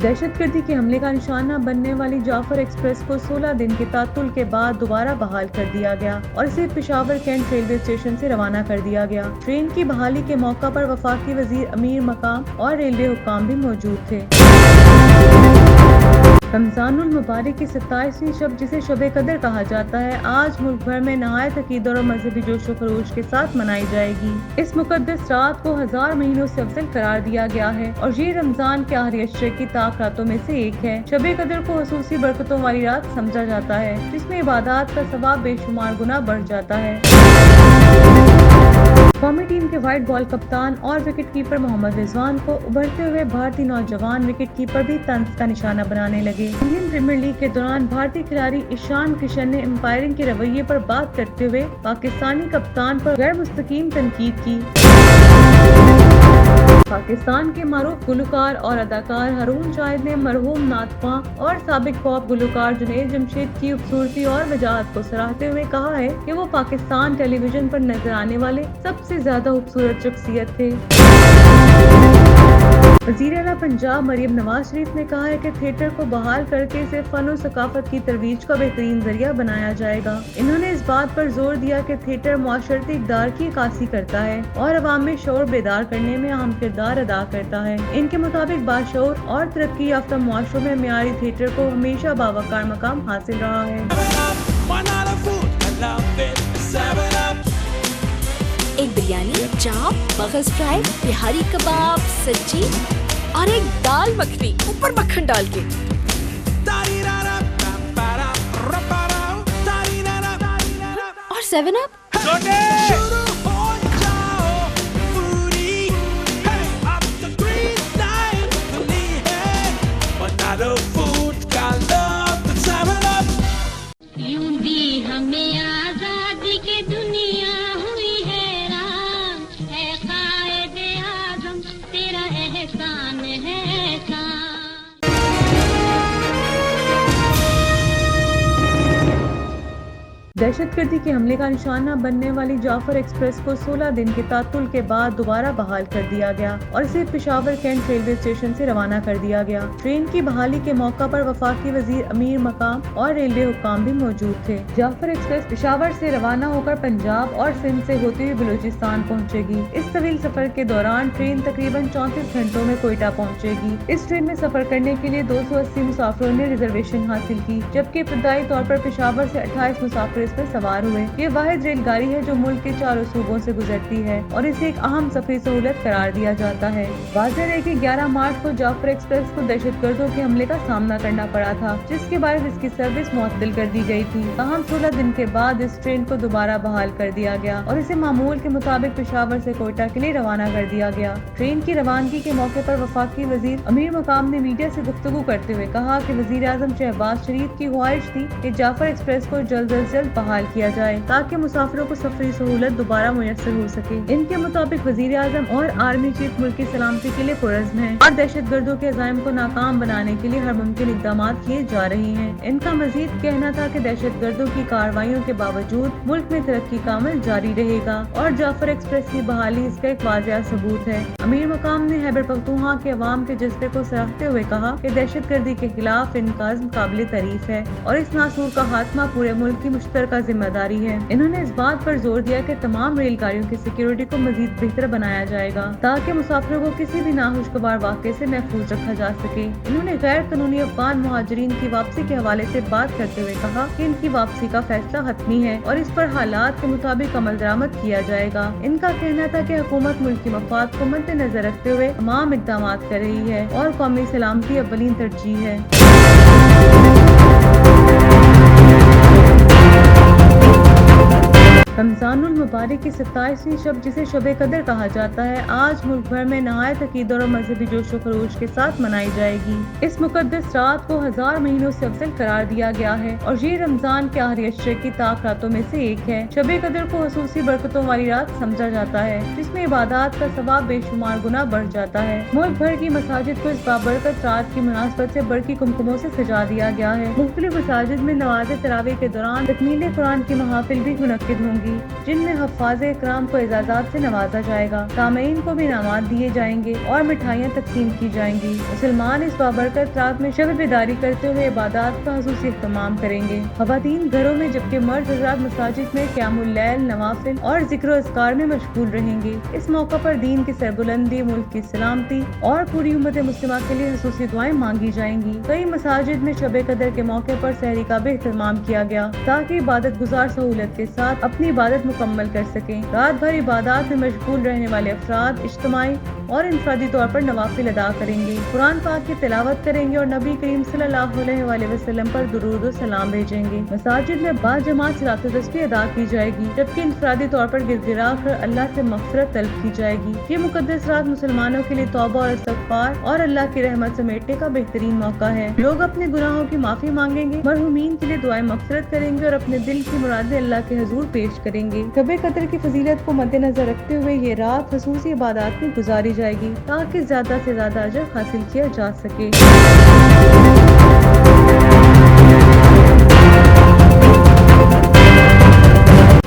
دہشت گردی کے حملے کا نشانہ بننے والی جعفر ایکسپریس کو 16 دن کے تعطل کے بعد دوبارہ بحال کر دیا گیا اور اسے پشاور کینٹ ریلوے اسٹیشن سے روانہ کر دیا گیا۔ ٹرین کی بحالی کے موقع پر وفاقی وزیر امیر مقام اور ریلوے حکام بھی موجود تھے۔ رمضان المبارک کی 27ویں شب جسے شب قدر کہا جاتا ہے آج ملک بھر میں نہایت عقیدت اور مذہبی جوش و خروش کے ساتھ منائی جائے گی۔ اس مقدس رات کو 1000 مہینوں سے افضل قرار دیا گیا ہے اور یہ رمضان کے آخری عشرے کی طاق راتوں میں سے ایک ہے۔ شب قدر کو خصوصی برکتوں والی رات سمجھا جاتا ہے جس میں عبادات کا ثواب بے شمار گنا بڑھ جاتا ہے۔ قومی ٹیم کے وائٹ بال کپتان اور وکٹ کیپر محمد رضوان کو ابھرتے ہوئے بھارتی نوجوان وکٹ کیپر بھی طنز کا نشانہ بنانے لگے۔ انڈین پریمیئر لیگ کے دوران بھارتی کھلاڑی ایشان کشن نے امپائرنگ کے رویے پر بات کرتے ہوئے پاکستانی کپتان پر غیر مستقیم تنقید کی۔ پاکستان کے معروف گلوکار اور اداکار ہارون شاہد نے مرحوم نعت خواں اور سابق پاپ گلوکار جنید جمشید کی خوبصورتی اور وجاہت کو سراہتے ہوئے کہا ہے کہ وہ پاکستان ٹیلی ویژن پر نظر آنے والے سب سے زیادہ خوبصورت شخصیت تھے۔ وزیر اعلیٰ پنجاب مریم نواز شریف نے کہا ہے کہ تھیٹر کو بحال کر کے اسے فن و ثقافت کی ترویج کا بہترین ذریعہ بنایا جائے گا۔ انہوں نے اس بات پر زور دیا کہ تھیٹر معاشرتی اقدار کی عکاسی کرتا ہے اور عوام میں شعور بیدار کرنے میں اہم کردار ادا کرتا ہے۔ ان کے مطابق باشعور اور ترقی یافتہ معاشروں میں معیاری تھیٹر کو ہمیشہ باوقار مقام حاصل رہا ہے۔ ایک بریانی، چاپ، مغز فرائی، بہاری کباب، سچی اور ایک دال مکھنی اوپر مکھن ڈال کے۔ اور 7 اپ۔ یوں بھی ہمیں آزادی کی دنیا ہوئی حیران، اے قائد اعظم تیرا احسان ہے احسان۔ دہشت گردی کے حملے کا نشانہ بننے والی جعفر ایکسپریس کو 16 دن کے تعطل کے بعد دوبارہ بحال کر دیا گیا اور اسے پشاور کینٹ ریلوے اسٹیشن سے روانہ کر دیا گیا۔ ٹرین کی بحالی کے موقع پر وفاقی وزیر امیر مقام اور ریلوے حکام بھی موجود تھے۔ جعفر ایکسپریس پشاور سے روانہ ہو کر پنجاب اور سندھ سے ہوتے ہوئے بلوچستان پہنچے گی۔ اس طویل سفر کے دوران ٹرین تقریباً 34 گھنٹوں میں کوئٹہ پہنچے گی۔ اس ٹرین میں سفر کرنے کے لیے 280 مسافروں نے ریزرویشن حاصل کی جبکہ ابتدائی طور پر پشاور سے 28 مسافر اس پر سوار ہوئے۔ یہ واحد ریل گاڑی ہے جو ملک کے چاروں صوبوں سے گزرتی ہے اور اسے ایک اہم سفری سہولت قرار دیا جاتا ہے۔ واضح ہے کہ 11 مارچ کو جعفر ایکسپریس کو دہشت گردوں کے حملے کا سامنا کرنا پڑا تھا جس کے باعث اس کی سروس معطل کر دی گئی تھی۔ تاہم 16 دن کے بعد اس ٹرین کو دوبارہ بحال کر دیا گیا اور اسے معمول کے مطابق پشاور سے کوئٹہ کے لیے روانہ کر دیا گیا۔ ٹرین کی روانگی کے موقع پر وفاقی وزیر امیر مقام نے میڈیا سے گفتگو کرتے ہوئے کہا کہ وزیر اعظم شہباز شریف کی خواہش تھی کہ جعفر ایکسپریس کو جلد از جلد بحال کیا جائے تاکہ مسافروں کو سفری سہولت دوبارہ میسر ہو سکے۔ ان کے مطابق وزیر اعظم اور آرمی چیف ملک کی سلامتی کے لیے پرعزم ہیں اور دہشت گردوں کے عزائم کو ناکام بنانے کے لیے ہر ممکن اقدامات کیے جا رہے ہیں۔ ان کا مزید کہنا تھا کہ دہشت گردوں کی کارروائیوں کے باوجود ملک میں ترقی کا عمل جاری رہے گا اور جعفر ایکسپریس کی بحالی اس کا ایک واضح ثبوت ہے۔ امیر مقام نے خیبر پختونخوا کے عوام کے جذبے کو سراہتے ہوئے کہا کہ دہشت گردی کے خلاف ان کا عزم قابل تعریف ہے اور اس ناسور کا خاتمہ پورے ملک کی مشترکہ ذمہ داری ہے۔ انہوں نے اس بات پر زور دیا کہ تمام ریل گاڑیوں کی سیکیورٹی کو مزید بہتر بنایا جائے گا تاکہ مسافروں کو کسی بھی ناخوشگوار واقعے سے محفوظ رکھا جا سکے۔ انہوں نے غیر قانونی افغان مہاجرین کی واپسی کے حوالے سے بات کرتے ہوئے کہا کہ ان کی واپسی کا فیصلہ حتمی ہے اور اس پر حالات کے مطابق عمل درآمد کیا جائے گا۔ ان کا کہنا تھا کہ حکومت ملک کی مفاد کو مد نظر رکھتے ہوئے تمام اقدامات کر رہی ہے اور قومی سلامتی اولین ترجیح ہے۔ رمضان المبارک کی 27ویں شب جسے شب قدر کہا جاتا ہے آج ملک بھر میں نہایت عقیدت اور مذہبی جوش و خروش کے ساتھ منائی جائے گی۔ اس مقدس رات کو 1000 مہینوں سے افضل قرار دیا گیا ہے اور یہ رمضان کے آخری عشرے کی طاق راتوں میں سے ایک ہے۔ شب قدر کو خصوصی برکتوں والی رات سمجھا جاتا ہے جس میں عبادات کا ثواب بے شمار گنا بڑھ جاتا ہے۔ ملک بھر کی مساجد کو اس بابرکت رات کی مناسبت سے برقی کمکموں سے سجا دیا گیا ہے۔ مختلف مساجد میں نماز تراویح کے دوران تکمیل قرآن کی محافل بھی منعقد ہوں گی۔ होंगी, जिनमें हफ्फाज़ इकराम को एजाज़ात से नवाजा जाएगा, सामईन को भी इनामात दिए जाएंगे और मिठाइयाँ तकसीम की जाएंगी। मुसलमान इस बाबरकत रात में शब बेदारी करते हुए इबादत का खुसूसी इख्तिताम करेंगे। ख़वातीन घरों में जबकि मर्द हज़रात मसाजिद में क़यामुल लैल, नवाफिल और ज़िक्र अज़कार में मशगूल रहेंगे। इस मौका पर दीन की सरबुलंदी, मुल्क की सलामती और पूरी उम्मत मुस्लिमा के लिए खुसूसी दुआएं मांगी जाएंगी। कई मसाजिद में शब कदर के मौके पर सहरी का भी एहतमाम किया गया ताकि इबादत गुजार सहूलत के साथ अपनी इबादत मुकम्मल कर सकें। रात भर इबादत में मशगूल रहने वाले अफराद इज्तिमाई और इनफरादी तौर पर नवाफिल अदा करेंगे, कुरान पाक की तिलावत करेंगे और नबी करीम सल्लल्लाहु अलैहि वसल्लम पर दुरूद और सलाम भेजेंगे। मसाजिद में बाजमात सलात तस्बीह अदा की जाएगी, जबकि इनफरादी तौर पर गिड़गिड़ा कर अल्लाह से मग़फ़िरत तलब की जाएगी। ये मुक़द्दस रात मुसलमानों के लिए तौबा और इस्तग़फ़ार और अल्लाह की रहमत समेटने का बेहतरीन मौका है। लोग अपने गुनाहों की माफी मांगेंगे, मरहूमीन के लिए दुआएं मग़फ़िरत करेंगे और अपने दिल की मुरादें अल्लाह के हुज़ूर पेश करेंगे। शब कदर की फजीलत को मद्देनजर रखते हुए ये रात ख़ुसूसी इबादत में गुजारी जाएगी ताकि ज्यादा से ज्यादा अजर हासिल किया जा सके।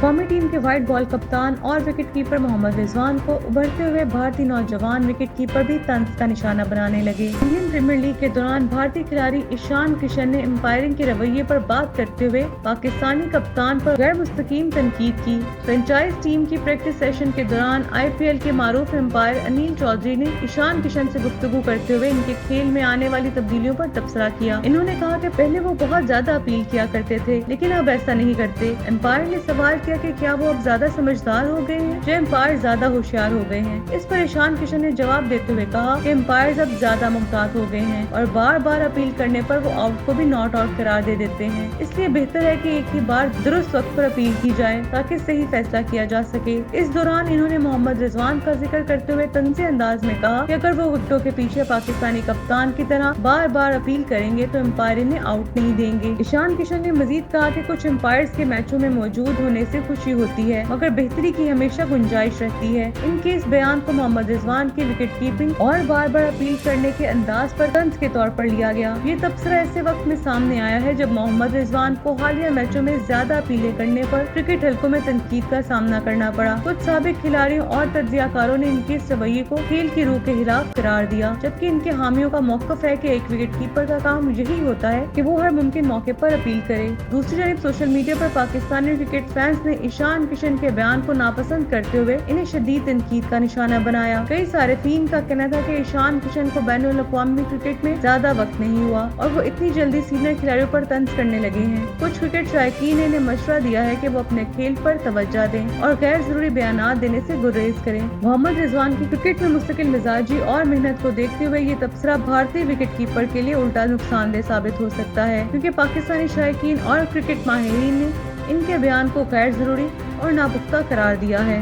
कौमी टीम के व्हाइट बॉल कप्तान और विकेट कीपर मोहम्मद रिजवान को उभरते हुए भारतीय नौजवान विकेट कीपर भी तंज का निशाना बनाने लगे। इंडियन प्रीमियर लीग के दौरान भारतीय खिलाड़ी ईशान किशन ने एम्पायरिंग के रवैये पर बात करते हुए पाकिस्तानी कप्तान पर गैर मुस्तकीम तनकीद की। फ्रेंचाइज टीम की प्रैक्टिस सेशन के दौरान IPL के मारूफ एम्पायर अनिल चौधरी ने ईशान किशन से गुफ्तगू करते हुए इनके खेल में आने वाली तब्दीलियों पर तबसरा किया। इन्होंने कहा कि पहले वो बहुत ज्यादा अपील किया करते थे, लेकिन अब ऐसा नहीं करते। एम्पायर ने सवाल किया कि क्या वो अब ज्यादा समझदार हो गए हैं, जो एम्पायर ज्यादा होशियार हो गए हैं। इस पर ईशान किशन ने जवाब देते हुए कहा कि एम्पायर अब ज्यादा मुमताज हो गए हैं और बार बार अपील करने पर वो आउट को भी नॉट आउट करार दे देते हैं, इसलिए बेहतर है कि एक ही बार दुरुस्त वक्त पर अपील की जाए ताकि सही फैसला किया जा सके। इस दौरान इन्होंने मोहम्मद रिजवान का जिक्र करते हुए तंज़े अंदाज में कहा कि अगर वो विकेटों के पीछे पाकिस्तानी कप्तान की तरह बार बार अपील करेंगे तो एम्पायर इन्हें आउट नहीं देंगे। ईशान किशन ने मजीद कहा कि कुछ एम्पायर्स के मैचों में मौजूद होने से खुशी होती है, मगर बेहतरी की हमेशा गुंजाइश रहती है। इनके इस बयान को मोहम्मद रिजवान की विकेट कीपिंग और बार बार अपील करने के अंदाज पर तंज के तौर पर लिया गया। ये तबसरा ऐसे वक्त में सामने आया है जब मोहम्मद रिजवान को हालिया मैचों में ज्यादा अपीलें करने पर क्रिकेट हलकों में तनकीद का सामना करना पड़ा। कुछ साबिक खिलाड़ियों और तज्जियाकारों ने इनके इस रवैये को खेल की रूह के खिलाफ करार दिया, जबकि इनके हामियों का मौक़िफ़ है कि एक विकेट कीपर का काम यही होता है कि वो हर मुमकिन मौके पर अपील करे। दूसरी जानब सोशल मीडिया पर पाकिस्तानी क्रिकेट फैंस ने ईशान किशन के बयान को नापसंद करते हुए इन्हें शदीद तनकीद का निशाना बनाया। कई सारिफीन का कहना था कि ईशान किशन को बैनुल अक़वामी क्रिकेट में ज्यादा वक्त नहीं हुआ और वो इतनी जल्दी सीनियर खिलाड़ियों पर तंज करने लगे हैं। कुछ क्रिकेट शायकीन ने इन्हें मशवरा दिया है कि वो अपने खेल पर तवज्जो दें और गैर जरूरी बयानात देने से गुरेज करें। मोहम्मद रिजवान की क्रिकेट में मुस्तकिल मिजाजी और मेहनत को देखते हुए ये तबसरा भारतीय विकेट कीपर के लिए उल्टा नुकसानदेह साबित हो सकता है, क्योंकि पाकिस्तानी शायकीन और क्रिकेट माहिरीन ने इनके बयान को गैर जरूरी और नापुख्ता करार दिया है।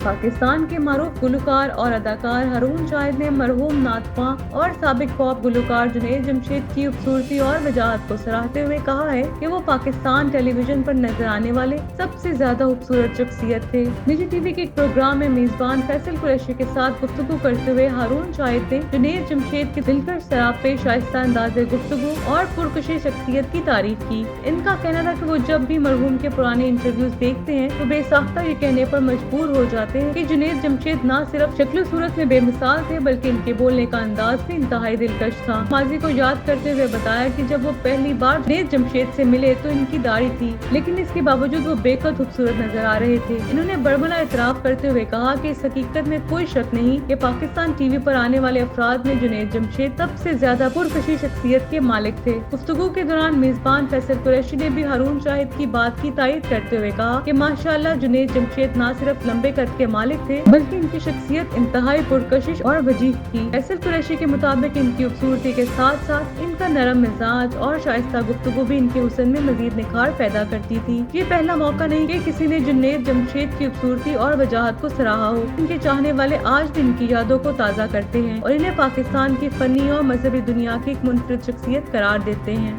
पाकिस्तान के मारूफ गुलकार और अदाकार हारून शाहिद ने मरहूम नातवा और साबिक पॉप गुलकार जुनैद जमशेद की खूबसूरती और वजाहत को सराहते हुए कहा है कि वो पाकिस्तान टेलीविजन पर नजर आने वाले सबसे ज्यादा खूबसूरत शख्सियत थे। निजी टीवी के एक प्रोग्राम में मेजबान फैसल कुरैशी के साथ गुफ्तगू करते हुए हारून शाहिद ने जुनैद जमशेद की दिलकश सरापे, शाइस्ता अंदाज़े गुफ्तगू और पुरकशी शख्सियत की तारीफ की। इनका कहना था कि वो जब भी मरहूम के पुराने इंटरव्यूज देखते हैं तो बेसाख्ता ये कहने पर मजबूर हो जाते हैं कि जुनैद जमशेद न सिर्फ शक्ल सूरत में बेमिसाल थे बल्कि इनके बोलने का अंदाज भी इंतहाई दिलकश था। माजी को याद करते हुए बताया कि जब वो पहली बार जुनैद जमशेद से मिले तो इनकी दाढ़ी थी, लेकिन इसके बावजूद वो बेहद खूबसूरत नजर आ रहे थे। इन्होंने बड़बड़ा एतराफ करते हुए कहा कि इस हकीकत में कोई शक नहीं कि पाकिस्तान टीवी पर आने वाले अफराद में जुनैद जमशेद सबसे ज्यादा पुरकशी शख्सियत के मालिक थे। गुफ्तगू के दौरान मेजबान फैसल कुरैशी ने भी हारून शाहिद की बात की तायद करते हुए कहा कि माशाअल्लाह जुनैद जमशेद न सिर्फ लंबे कद के मालिक थे बल्कि इनकी शख्सियत इंतहाई पुरकशिश और वजीह थी। फैसल कुरैशी के मुताबिक इनकी खूबसूरती के साथ साथ इनका नरम मिजाज और शाइस्ता गुफ्तगू भी इनके हुस्न में मजीद निखार पैदा करती थी। ये पहला मौका नहीं कि किसी ने जुनैद जमशेद की खूबसूरती और वजाहत को सराहा हो। इनके चाहने वाले आज भी इनकी यादों को ताज़ा करते हैं और इन्हें पाकिस्तान की फनी और मजहबी दुनिया की एक मुनफरिद शख्सियत करार देते हैं।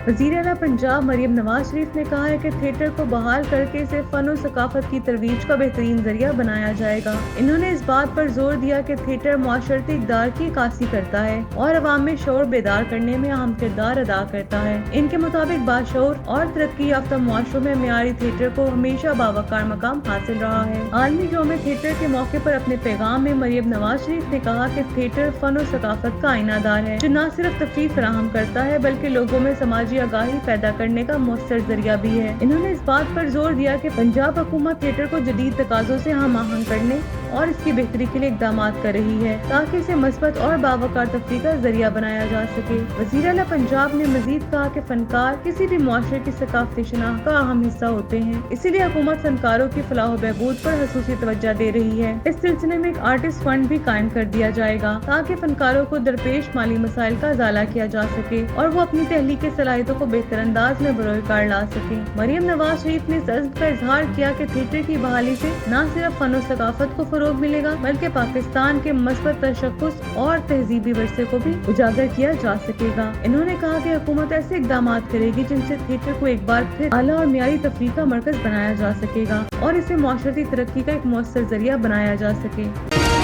वज़ीर आला पंजाब पंजाब मरियम नवाज शरीफ ने कहा है कि थिएटर को बहाल करके इसे फन और सकाफत की तरवीज का बेहतरीन जरिया बनाया जाएगा। इन्होंने इस बात पर जोर दिया कि थिएटर मुआशरती इक़दार की अक्कासी करता है और अवाम में शऊर बेदार करने में अहम किरदार अदा करता है। इनके मुताबिक बाशऊर और तरक्की याफ्ता मुआशरों में मियारी थिएटर को हमेशा बावकार मकाम हासिल रहा है। आलमी यौम थिएटर के मौके पर अपने पैगाम में मरियम नवाज शरीफ ने कहा कि थिएटर फन और सकाफत का आईनादार है जो न सिर्फ तफरीह फराहम करता है बल्कि लोगों में समाजी आगाही पैदा करने का मौसर जरिया भी है। इन्होंने इस बात पर जोर दिया कि पंजाब हुकूमत थिएटर को जदीद तकाज़ों से हम आहंग करने और इसकी बेहतरी के लिए इक़दाम कर रही है ताकि इसे मस्बत और बावकार तफरीह का जरिया बनाया जा सके। वज़ीर आला पंजाब ने मजीद कहा कि फनकार किसी भी मुआशरे की सकाफती शनाख्त का अहम हिस्सा होते हैं, इसीलिए हुकूमत फनकारों की फलाह बहबूद पर खसूसी तवज्जो दे रही है। इस सिलसिले में एक आर्टिस्ट फंड भी कायम कर दिया जाएगा ताकि फनकारों को दरपेश माली मसाइल का इजाला किया जा सके और वो अपनी तहलीकी सलाहियतों को बेहतर अंदाज में बरोए कार ला सके। मरियम नवाज शरीफ ने इस अज़्म का इजहार किया कि थिएटर की बहाली से न सिर्फ फन और सकाफत को फरोग मिलेगा बल्कि पाकिस्तान के मस्बत तशक्कुस और तहजीबी वर्से को भी उजागर किया जा सकेगा। इन्होंने कहा कि हुकूमत ऐसे इक़दाम करेगी जिनसे थिएटर को एक बार फिर आला और मियारी तफरीह का मरकज बनाया जा सकेगा और इसे मुआशरती तरक्की का एक मौसर जरिया बनाया जा सके।